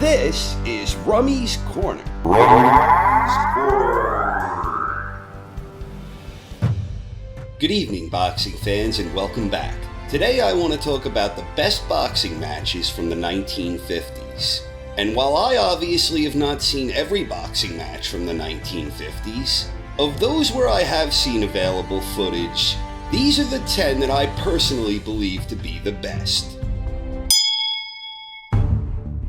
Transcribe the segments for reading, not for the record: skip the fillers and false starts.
This is Rummy's Corner. Good evening, boxing fans, and welcome back. Today I want to talk about the best boxing matches from the 1950s. And while I obviously have not seen every boxing match from the 1950s, of those where I have seen available footage, these are the 10 that I personally believe to be the best.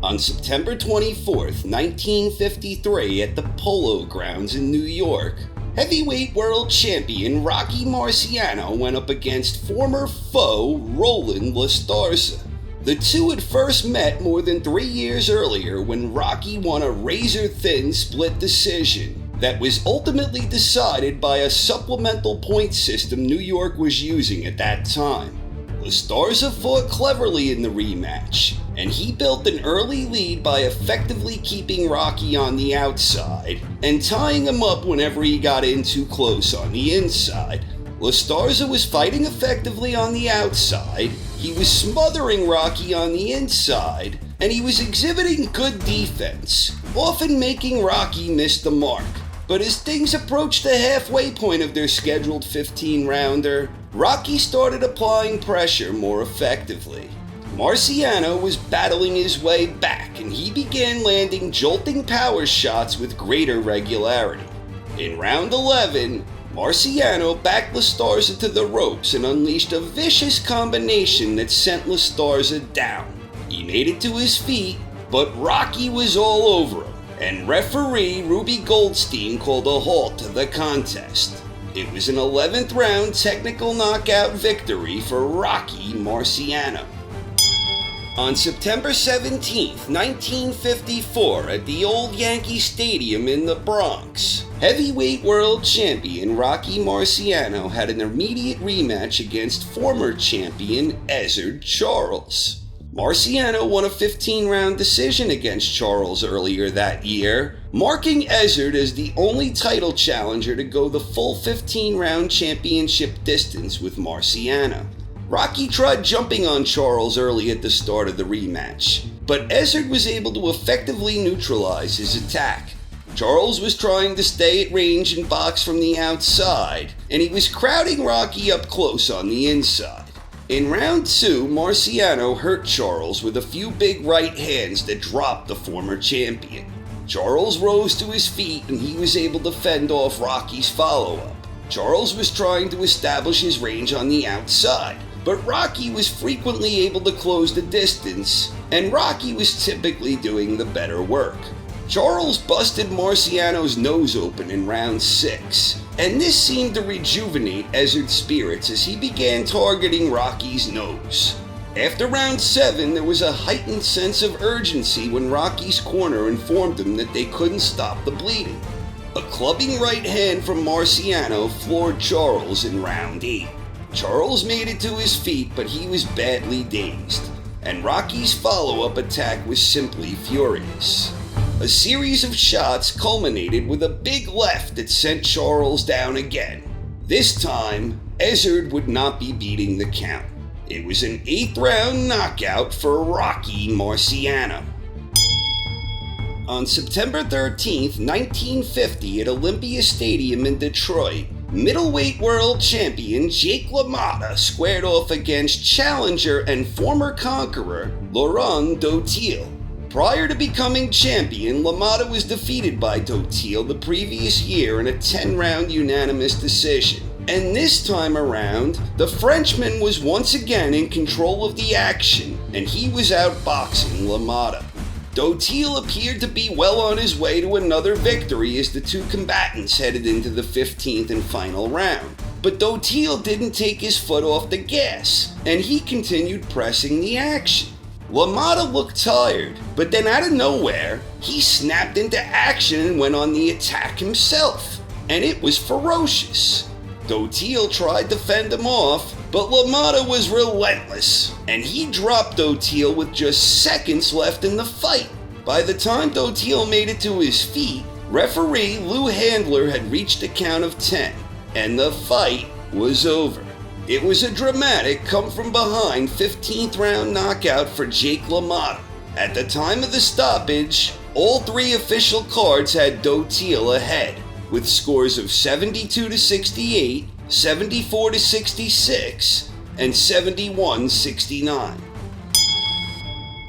On September 24th, 1953, at the Polo Grounds in New York, heavyweight world champion Rocky Marciano went up against former foe Roland LaStarza. The two had first met more than 3 years earlier when Rocky won a razor-thin split decision that was ultimately decided by a supplemental point system New York was using at that time. LaStarza fought cleverly in the rematch, and he built an early lead by effectively keeping Rocky on the outside and tying him up whenever he got in too close on the inside. LaStarza was fighting effectively on the outside, he was smothering Rocky on the inside, and he was exhibiting good defense, often making Rocky miss the mark. But as things approached the halfway point of their scheduled 15-rounder, Rocky started applying pressure more effectively. Marciano was battling his way back, and he began landing jolting power shots with greater regularity. In round 11, Marciano backed LaStarza to the ropes and unleashed a vicious combination that sent LaStarza down. He made it to his feet, but Rocky was all over him, and referee Ruby Goldstein called a halt to the contest. It was an 11th round technical knockout victory for Rocky Marciano. On September 17, 1954, at the old Yankee Stadium in the Bronx, heavyweight world champion Rocky Marciano had an immediate rematch against former champion Ezzard Charles. Marciano won a 15-round decision against Charles earlier that year, marking Ezzard as the only title challenger to go the full 15-round championship distance with Marciano. Rocky tried jumping on Charles early at the start of the rematch, but Ezzard was able to effectively neutralize his attack. Charles was trying to stay at range and box from the outside, and he was crowding Rocky up close on the inside. In round 2, Marciano hurt Charles with a few big right hands that dropped the former champion. Charles rose to his feet and he was able to fend off Rocky's follow-up. Charles was trying to establish his range on the outside, but Rocky was frequently able to close the distance, and Rocky was typically doing the better work. Charles busted Marciano's nose open in round 6, and this seemed to rejuvenate Ezzard's spirits as he began targeting Rocky's nose. After round 7, there was a heightened sense of urgency when Rocky's corner informed him that they couldn't stop the bleeding. A clubbing right hand from Marciano floored Charles in round 8. Charles made it to his feet, but he was badly dazed, and Rocky's follow-up attack was simply furious. A series of shots culminated with a big left that sent Charles down again. This time, Ezzard would not be beating the count. It was an 8th round knockout for Rocky Marciano. On September 13, 1950, at Olympia Stadium in Detroit, middleweight world champion Jake LaMotta squared off against challenger and former conqueror Laurent Dotil. Prior to becoming champion, LaMotta was defeated by Dotil the previous year in a 10-round unanimous decision. And this time around, the Frenchman was once again in control of the action, and he was outboxing LaMotta. Dotil appeared to be well on his way to another victory as the two combatants headed into the 15th and final round. But Dotil didn't take his foot off the gas, and he continued pressing the action. LaMotta looked tired, but then out of nowhere, he snapped into action and went on the attack himself, and it was ferocious. Dotil tried to fend him off, but LaMotta was relentless, and he dropped Dotil with just seconds left in the fight. By the time Dotil made it to his feet, referee Lou Handler had reached a count of 10, and the fight was over. It was a dramatic come-from-behind 15th round knockout for Jake LaMotta. At the time of the stoppage, all three official cards had Dotil ahead, with scores of 72-68, 74-66, and 71-69.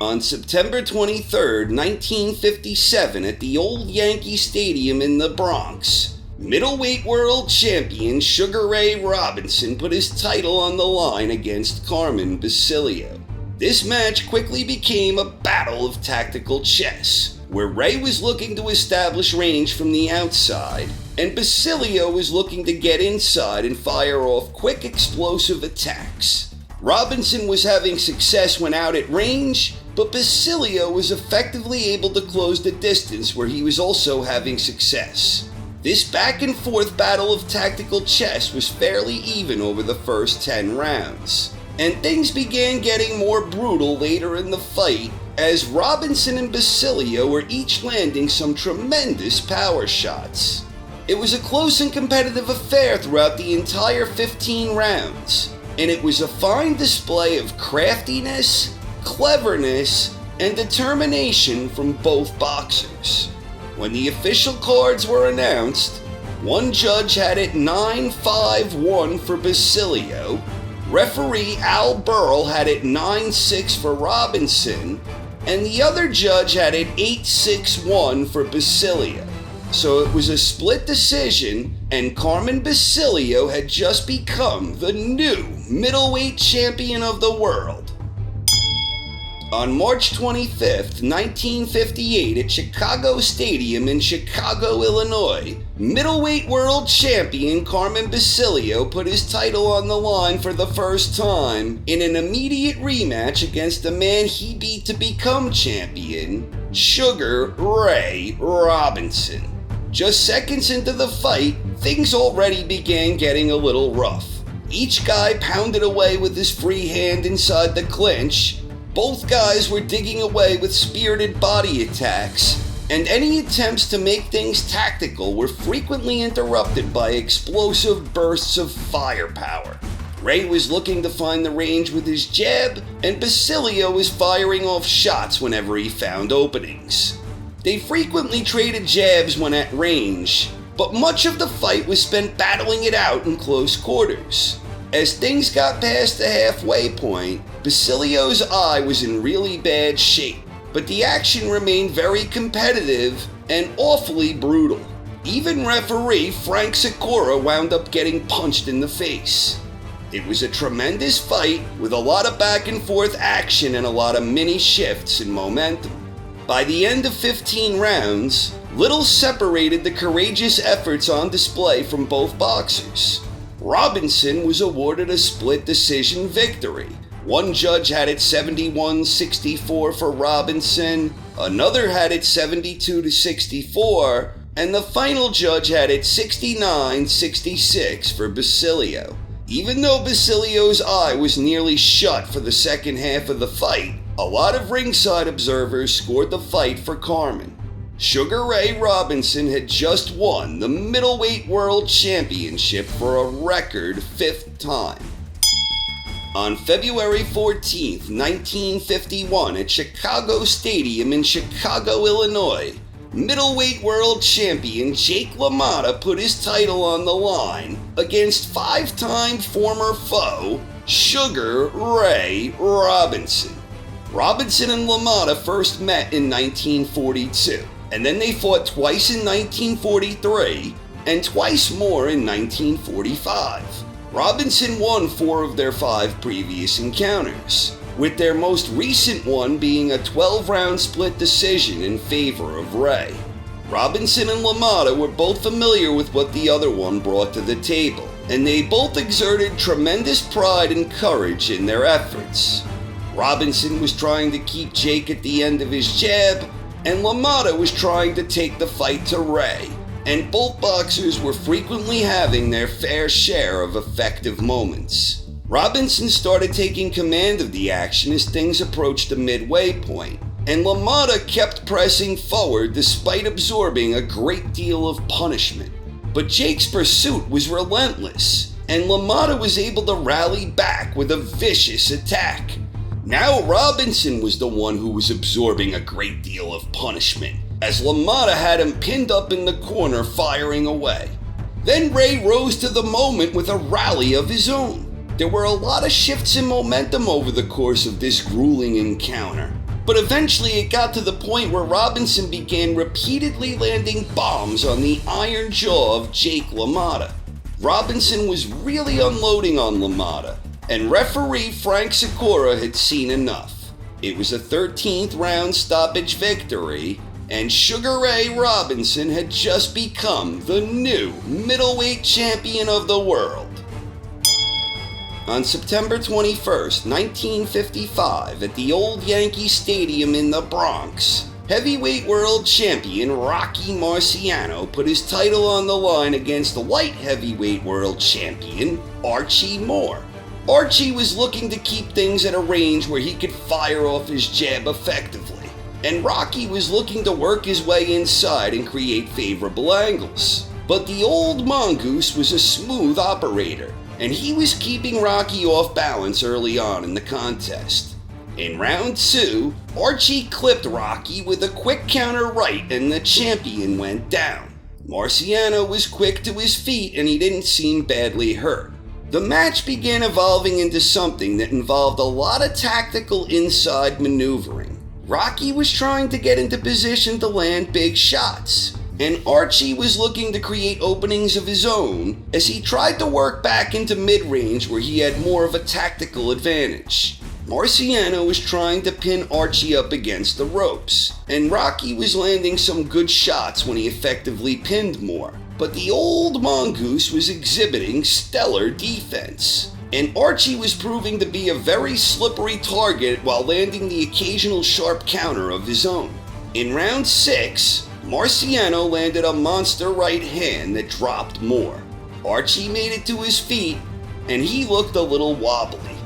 On September 23, 1957, at the old Yankee Stadium in the Bronx, middleweight world champion Sugar Ray Robinson put his title on the line against Carmen Basilio. This match quickly became a battle of tactical chess, where Ray was looking to establish range from the outside, and Basilio was looking to get inside and fire off quick explosive attacks. Robinson was having success when out at range, but Basilio was effectively able to close the distance where he was also having success. This back and forth battle of tactical chess was fairly even over the first 10 rounds, and things began getting more brutal later in the fight as Robinson and Basilio were each landing some tremendous power shots. It was a close and competitive affair throughout the entire 15 rounds, and it was a fine display of craftiness, cleverness, and determination from both boxers. When the official cards were announced, one judge had it 9-5-1 for Basilio, referee Al Burrell had it 9-6 for Robinson, and the other judge had it 8-6-1 for Basilio. So it was a split decision, and Carmen Basilio had just become the new middleweight champion of the world. On March 25, 1958, at Chicago Stadium in Chicago, Illinois, middleweight world champion Carmen Basilio put his title on the line for the first time in an immediate rematch against the man he beat to become champion, Sugar Ray Robinson. Just seconds into the fight, things already began getting a little rough. Each guy pounded away with his free hand inside the clinch. Both guys were digging away with spirited body attacks, and any attempts to make things tactical were frequently interrupted by explosive bursts of firepower. Ray was looking to find the range with his jab, and Basilio was firing off shots whenever he found openings. They frequently traded jabs when at range, but much of the fight was spent battling it out in close quarters. As things got past the halfway point, Basilio's eye was in really bad shape, but the action remained very competitive and awfully brutal. Even referee Frank Sikora wound up getting punched in the face. It was a tremendous fight with a lot of back and forth action and a lot of mini shifts in momentum. By the end of 15 rounds, little separated the courageous efforts on display from both boxers. Robinson was awarded a split decision victory. One judge had it 71-64 for Robinson, another had it 72-64, and the final judge had it 69-66 for Basilio. Even though Basilio's eye was nearly shut for the second half of the fight, a lot of ringside observers scored the fight for Carmen. Sugar Ray Robinson had just won the middleweight world championship for a record 5th time. On February 14, 1951, at Chicago Stadium in Chicago, Illinois, middleweight world champion Jake LaMotta put his title on the line against 5-time former foe Sugar Ray Robinson. Robinson and LaMotta first met in 1942, and then they fought twice in 1943 and twice more in 1945. Robinson won 4 of their 5 previous encounters, with their most recent one being a 12-round split decision in favor of Ray. Robinson and LaMotta were both familiar with what the other one brought to the table, and they both exerted tremendous pride and courage in their efforts. Robinson was trying to keep Jake at the end of his jab, and LaMotta was trying to take the fight to Ray, and both boxers were frequently having their fair share of effective moments. Robinson started taking command of the action as things approached the midway point, and LaMotta kept pressing forward despite absorbing a great deal of punishment. But Jake's pursuit was relentless, and LaMotta was able to rally back with a vicious attack. Now Robinson was the one who was absorbing a great deal of punishment, as LaMotta had him pinned up in the corner firing away. Then Ray rose to the moment with a rally of his own. There were a lot of shifts in momentum over the course of this grueling encounter, but eventually it got to the point where Robinson began repeatedly landing bombs on the iron jaw of Jake LaMotta. Robinson was really unloading on LaMotta, and referee Frank Sikora had seen enough. It was a 13th round stoppage victory, and Sugar Ray Robinson had just become the new middleweight champion of the world. On September 21st, 1955, at the old Yankee Stadium in the Bronx, heavyweight world champion Rocky Marciano put his title on the line against the light heavyweight world champion Archie Moore. Archie was looking to keep things at a range where he could fire off his jab effectively, and Rocky was looking to work his way inside and create favorable angles. But the old mongoose was a smooth operator, and he was keeping Rocky off balance early on in the contest. In round 2, Archie clipped Rocky with a quick counter right and the champion went down. Marciano was quick to his feet and he didn't seem badly hurt. The match began evolving into something that involved a lot of tactical inside maneuvering. Rocky was trying to get into position to land big shots, and Archie was looking to create openings of his own as he tried to work back into mid-range where he had more of a tactical advantage. Marciano was trying to pin Archie up against the ropes, and Rocky was landing some good shots when he effectively pinned Moore. But the old mongoose was exhibiting stellar defense, and Archie was proving to be a very slippery target while landing the occasional sharp counter of his own. In round 6, Marciano landed a monster right hand that dropped Moore. Archie made it to his feet, and he looked a little wobbly.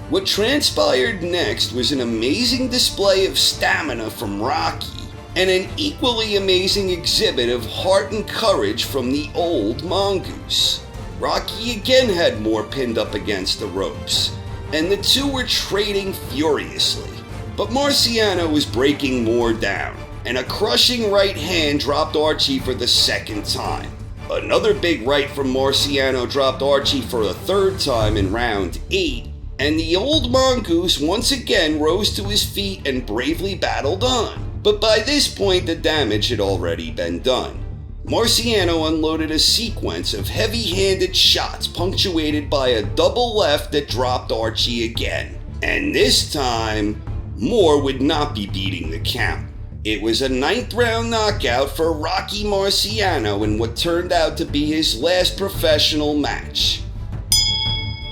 What transpired next was an amazing display of stamina from Rocky, and an equally amazing exhibit of heart and courage from the old mongoose. Rocky again had Moore pinned up against the ropes, and the two were trading furiously. But Marciano was breaking Moore down, and a crushing right hand dropped Archie for the second time. Another big right from Marciano dropped Archie for a third time in round 8, and the old mongoose once again rose to his feet and bravely battled on. But by this point the damage had already been done. Marciano unloaded a sequence of heavy-handed shots punctuated by a double left that dropped Archie again. And this time, Moore would not be beating the count. It was a 9th round knockout for Rocky Marciano in what turned out to be his last professional match.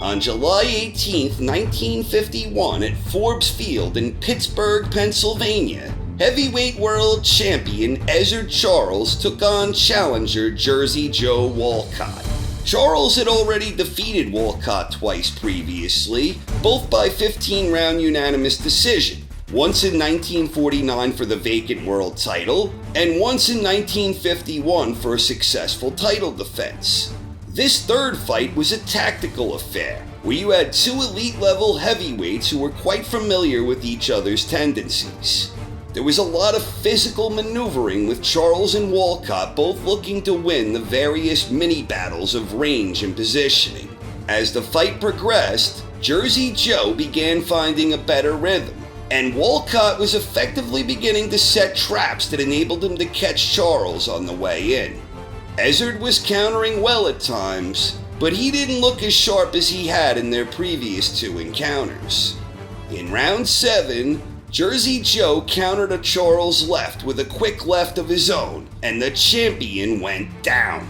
On July 18, 1951, at Forbes Field in Pittsburgh, Pennsylvania, heavyweight world champion Ezzard Charles took on challenger Jersey Joe Walcott. Charles had already defeated Walcott twice previously, both by 15-round unanimous decision, once in 1949 for the vacant world title, and once in 1951 for a successful title defense. This third fight was a tactical affair, where you had two elite-level heavyweights who were quite familiar with each other's tendencies. There was a lot of physical maneuvering, with Charles and Walcott both looking to win the various mini-battles of range and positioning. As the fight progressed, Jersey Joe began finding a better rhythm, and Walcott was effectively beginning to set traps that enabled him to catch Charles on the way in. Ezzard was countering well at times, but he didn't look as sharp as he had in their previous two encounters. In round 7, Jersey Joe countered a Charles left with a quick left of his own, and the champion went down.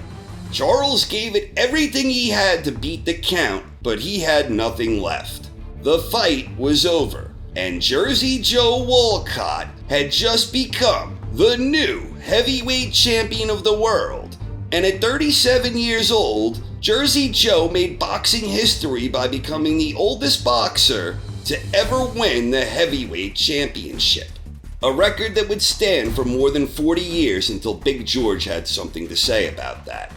Charles gave it everything he had to beat the count, but he had nothing left. The fight was over, and Jersey Joe Walcott had just become the new heavyweight champion of the world. And at 37 years old, Jersey Joe made boxing history by becoming the oldest boxer to ever win the heavyweight championship. A record that would stand for more than 40 years until Big George had something to say about that.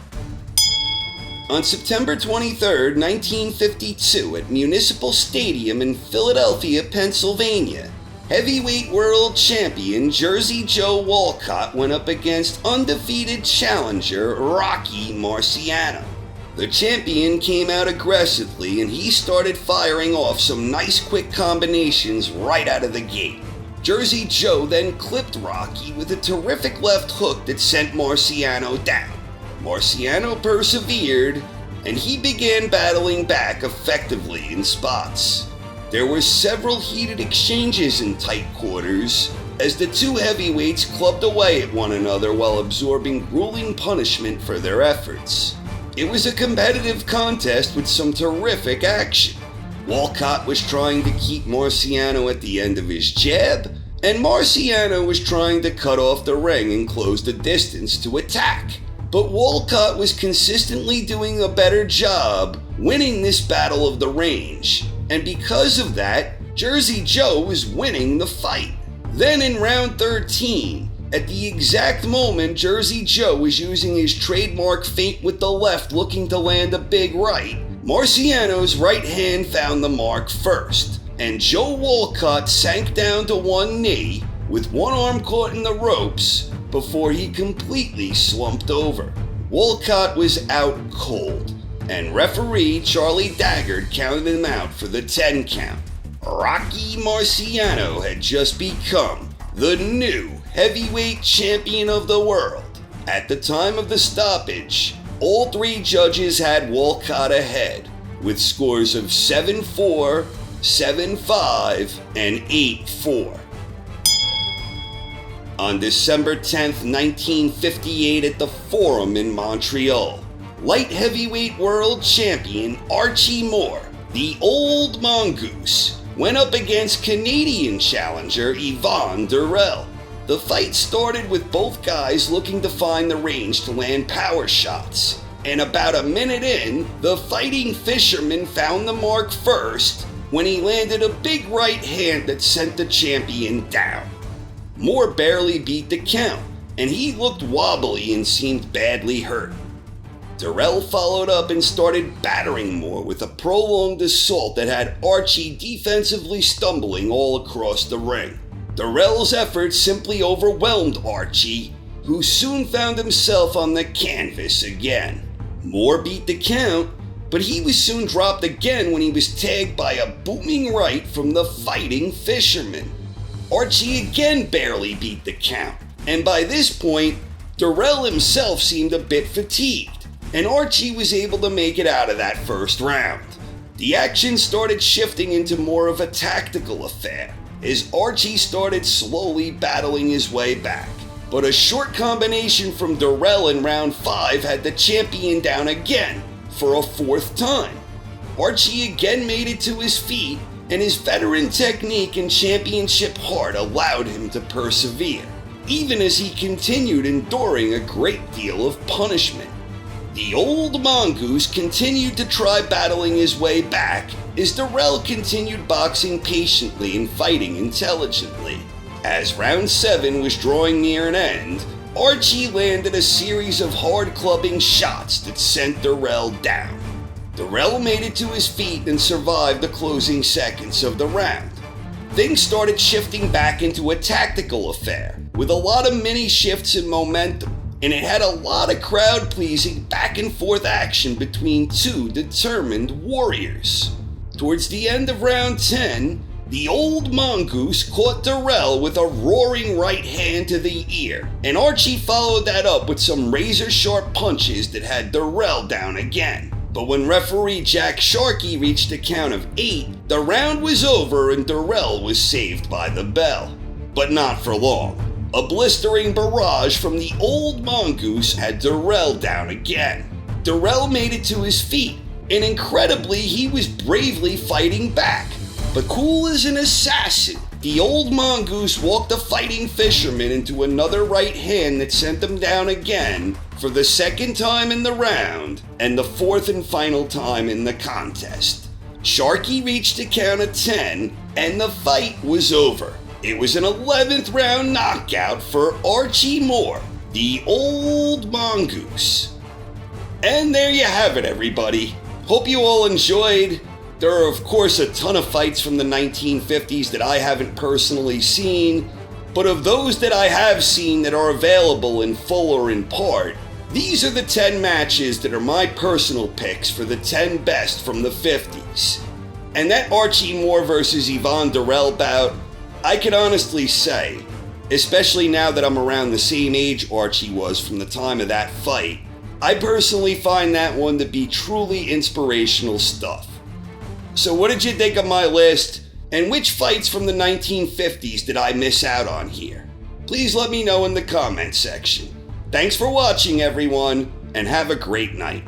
On September 23, 1952, at Municipal Stadium in Philadelphia, Pennsylvania, heavyweight world champion Jersey Joe Walcott went up against undefeated challenger Rocky Marciano. The champion came out aggressively and he started firing off some nice quick combinations right out of the gate. Jersey Joe then clipped Rocky with a terrific left hook that sent Marciano down. Marciano persevered, and he began battling back effectively in spots. There were several heated exchanges in tight quarters as the two heavyweights clubbed away at one another while absorbing grueling punishment for their efforts. It was a competitive contest with some terrific action. Walcott was trying to keep Marciano at the end of his jab, and Marciano was trying to cut off the ring and close the distance to attack. But Walcott was consistently doing a better job winning this battle of the range, and because of that, Jersey Joe was winning the fight. Then in round 13, at the exact moment Jersey Joe was using his trademark feint with the left looking to land a big right, Marciano's right hand found the mark first, and Joe Walcott sank down to one knee with one arm caught in the ropes before he completely slumped over. Walcott was out cold, and referee Charlie Daggard counted him out for the 10 count. Rocky Marciano had just become the new heavyweight champion of the world. At the time of the stoppage, all three judges had Walcott ahead, with scores of 7-4, 7-5, and 8-4. On December 10, 1958 at the Forum in Montreal, light heavyweight world champion Archie Moore, the Old Mongoose, went up against Canadian challenger Yvon Durrell. The fight started with both guys looking to find the range to land power shots, and about a minute in, the fighting fisherman found the mark first when he landed a big right hand that sent the champion down. Moore barely beat the count, and he looked wobbly and seemed badly hurt. Durrell followed up and started battering Moore with a prolonged assault that had Archie defensively stumbling all across the ring. Durrell's efforts simply overwhelmed Archie, who soon found himself on the canvas again. Moore beat the count, but he was soon dropped again when he was tagged by a booming right from the fighting fisherman. Archie again barely beat the count, and by this point, Durrell himself seemed a bit fatigued, and Archie was able to make it out of that first round. The action started shifting into more of a tactical affair, as Archie started slowly battling his way back. But a short combination from Durrell in round 5 had the champion down again for a fourth time. Archie again made it to his feet, and his veteran technique and championship heart allowed him to persevere, even as he continued enduring a great deal of punishment. The Old Mongoose continued to try battling his way back as Durrell continued boxing patiently and fighting intelligently. As round 7 was drawing near an end, Archie landed a series of hard clubbing shots that sent Durrell down. Durrell made it to his feet and survived the closing seconds of the round. Things started shifting back into a tactical affair, with a lot of mini shifts in momentum, and it had a lot of crowd-pleasing back-and-forth action between two determined warriors. Towards the end of round 10, the Old Mongoose caught Durrell with a roaring right hand to the ear, and Archie followed that up with some razor-sharp punches that had Durrell down again. But when referee Jack Sharkey reached a count of 8, the round was over and Durrell was saved by the bell. But not for long. A blistering barrage from the Old Mongoose had Durrell down again. Durrell made it to his feet, and incredibly he was bravely fighting back. But cool as an assassin, the Old Mongoose walked the fighting fisherman into another right hand that sent him down again for the second time in the round and the fourth and final time in the contest. Sharkey reached a count of 10 and the fight was over. It was an 11th round knockout for Archie Moore, the Old Mongoose. And there you have it, everybody. Hope you all enjoyed. There are, of course, a ton of fights from the 1950s that I haven't personally seen, but of those that I have seen that are available in full or in part, these are the 10 matches that are my personal picks for the 10 best from the 50s. And that Archie Moore versus Yvonne Durrell bout, I can honestly say, especially now that I'm around the same age Archie was from the time of that fight, I personally find that one to be truly inspirational stuff. So what did you think of my list? And which fights from the 1950s did I miss out on here? Please let me know in the comment section. Thanks for watching, everyone, and have a great night.